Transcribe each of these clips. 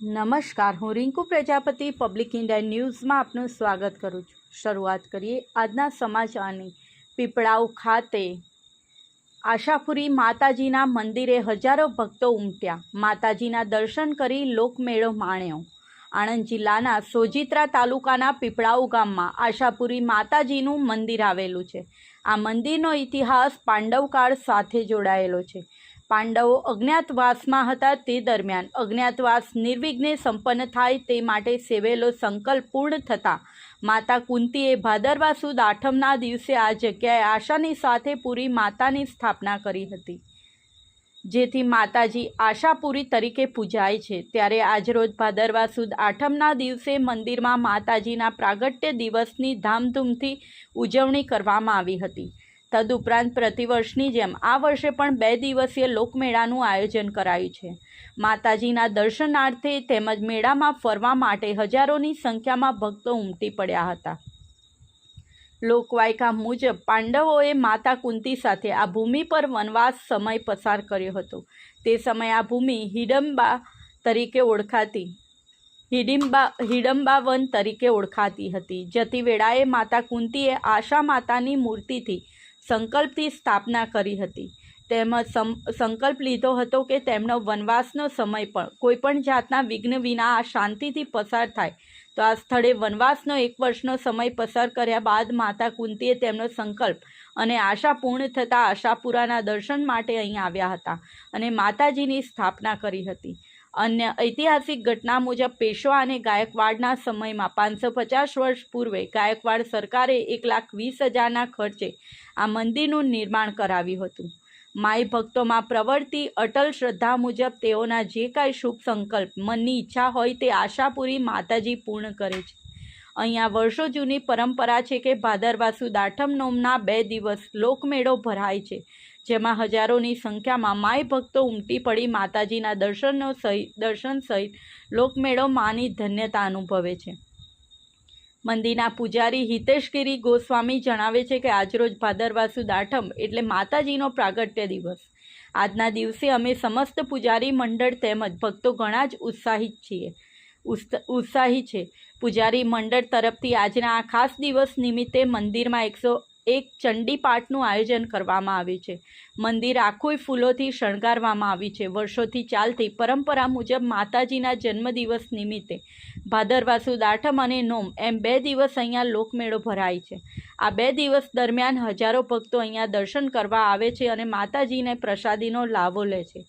નમસ્કાર, હું Rinku Prajapati public India ન્યૂઝમાં આપનું સ્વાગત કરું છું। શરૂઆત કરીએ આજના સમાચારની। પીપળાવ ખાતે આશાપુરી માતાજીના મંદિરે હજારો ભક્તો ઉમટ્યા। માતાજીના દર્શન કરી લોકમેળો માણ્યો। આણંદ જિલ્લાના સોજિત્રા તાલુકાના પીપળાવ ગામમાં આશાપુરી માતાજીનું મંદિર આવેલું છે। આ મંદિરનો ઇતિહાસ પાંડવકાળ સાથે જોડાયેલો છે। પાંડવો અજ્ઞાતવાસમાં હતા તે દરમિયાન અજ્ઞાતવાસ નિર્વિઘ્ને સંપન્ન થાય તે માટે સેવેલો સંકલ્પ પૂર્ણ થતાં માતા કુંતીએ ભાદરવા સુદ આઠમના દિવસે આ જગ્યાએ આશાની સાથે પુરી માતાની સ્થાપના કરી હતી, જેથી માતાજી આશાપુરી તરીકે પૂજાય છે। ત્યારે આજરોજ ભાદરવા સુદ આઠમના દિવસે મંદિરમાં માતાજીના પ્રાગટ્ય દિવસની ધામધૂમથી ઉજવણી કરવામાં આવી હતી। તદુપરાંત પ્રતિવર્ષની જેમ આ વર્ષે પણ 2 દિવસીય લોકમેળાનું આયોજન કરાયું છે। માતાજીના દર્શનાર્થે તેમજ મેળામાં ફરવા માટે હજારોની સંખ્યામાં ભક્તો ઉમટી પડ્યા હતા। લોકવાયકા મુજબ પાંડવોએ માતા કુંતી સાથે આ ભૂમિ પર વનવાસ સમય પસાર કર્યો હતો। તે સમયે આ ભૂમિ હિડમ્બા વન તરીકે ઓળખાતી હતી। જતી વેળાએ માતા કુંતીએ આશા માતાની મૂર્તિથી સંકલ્પથી સ્થાપના કરી હતી, તેમજ સંકલ્પ લીધો હતો કે તેમનો વનવાસનો સમય પણ કોઈપણ જાતના વિઘ્ન વિના શાંતિથી પસાર થાય। તો આ સ્થળે વનવાસનો 1 વર્ષનો સમય પસાર કર્યા બાદ માતા કુંતીએ તેમનો સંકલ્પ અને આશા પૂર્ણ થતાં આશાપુરાના દર્શન માટે અહીં આવ્યા હતા અને માતાજીની સ્થાપના કરી હતી। અન્ય ઐતિહાસિક ઘટના મુજબ પેશવા અને ગાયકવાડના સમયમાં 550 વર્ષ પૂર્વે ગાયકવાડ સરકારે 1,20,000ના ખર્ચે આ મંદિરનું નિર્માણ કરાવ્યું હતું। માઈ ભક્તોમાં પ્રવર્તી અટલ શ્રદ્ધા મુજબ તેઓના જે કાંઈ શુભ સંકલ્પ મનની ઈચ્છા હોય તે આશાપુરી માતાજી પૂર્ણ કરે છે। અહીંયા વર્ષો જૂની પરંપરા છે કે ભાદરવા સુદ આઠમ નોમના 2 દિવસ લોકમેળો ભરાય છે, જેમાં હજારોની સંખ્યામાં માઈ ભક્તો ઉમટી પડી માતાજીના દર્શન સહિત લોકમેળો માની ધન્યતા અનુભવે છે। મંદિરના પૂજારી હિતેશગીરી ગોસ્વામી જણાવે છે કે આજરોજ ભાદરવા સુદ આઠમ એટલે માતાજીનો પ્રાગટ્ય દિવસ। આજના દિવસે અમે સમસ્ત પૂજારી મંડળ તેમજ ભક્તો ઘણા જ ઉત્સાહી છે। પૂજારી મંડળ તરફથી આજના આ ખાસ દિવસ નિમિત્તે મંદિરમાં 101 ચંડી પાઠનું આયોજન કરવામાં આવ્યું છે। મંદિર આખું ફૂલોથી શણગારવામાં આવ્યું છે। વર્ષોથી ચાલતી પરંપરા મુજબ માતાજીના જન્મદિવસ નિમિત્તે ભાદરવા સુદ આઠમ અને નોમ એમ 2 દિવસ અહીંયા લોકમેળો ભરાય છે। આ 2 દિવસ દરમિયાન હજારો ભક્તો અહીંયા દર્શન કરવા આવે છે અને માતાજીને પ્રસાદીનો લાભો લે છે।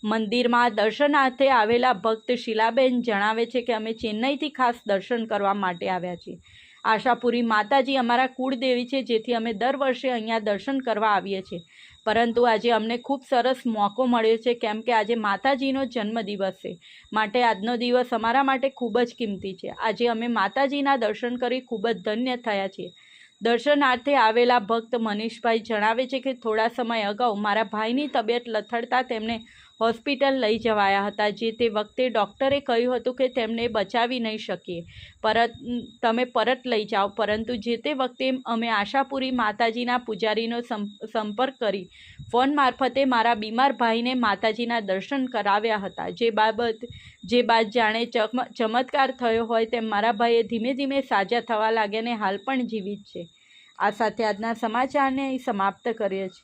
મંદિરમાં દર્શનાર્થે આવેલા ભક્ત શીલાબેન જણાવે છે કે અમે ચેન્નઈથી ખાસ દર્શન કરવા માટે આવ્યા છીએ। આશાપુરી માતાજી અમારા કુળદેવી છે, જેથી અમે દર વર્ષે અહીંયા દર્શન કરવા આવીએ છીએ, પરંતુ આજે અમને ખૂબ સરસ મોકો મળ્યો છે કેમ કે આજે માતાજીનો જન્મદિવસ છે, માટે આજનો દિવસ અમારા માટે ખૂબ જ કિંમતી છે। આજે અમે માતાજીના દર્શન કરી ખૂબ જ ધન્ય થયા છીએ। દર્શનાર્થે આવેલા ભક્ત મનીષભાઈ જણાવે છે કે થોડા સમય અગાઉ મારા ભાઈની તબિયત લથડતા તેમને હોસ્પિટલ લઈ જવાયા હતા, જે તે વખતે ડૉક્ટરે કહ્યું હતું કે તેમને બચાવી નહીં શકીએ, તમે પરત લઈ જાઓ, પરંતુ જે તે વખતે અમે આશાપુરી માતાજીના પૂજારીનો સંપર્ક કરી ફોન મારફતે મારા બીમાર ભાઈને માતાજીના દર્શન કરાવ્યા હતા, જે બાદ જાણે ચમત્કાર થયો હોય તેમ મારા ભાઈએ ધીમે ધીમે સાજા થવા લાગ્યા અને હાલ પણ જીવિત છે। આ સાથે આજના સમાચારને અહીં સમાપ્ત કરીએ છીએ।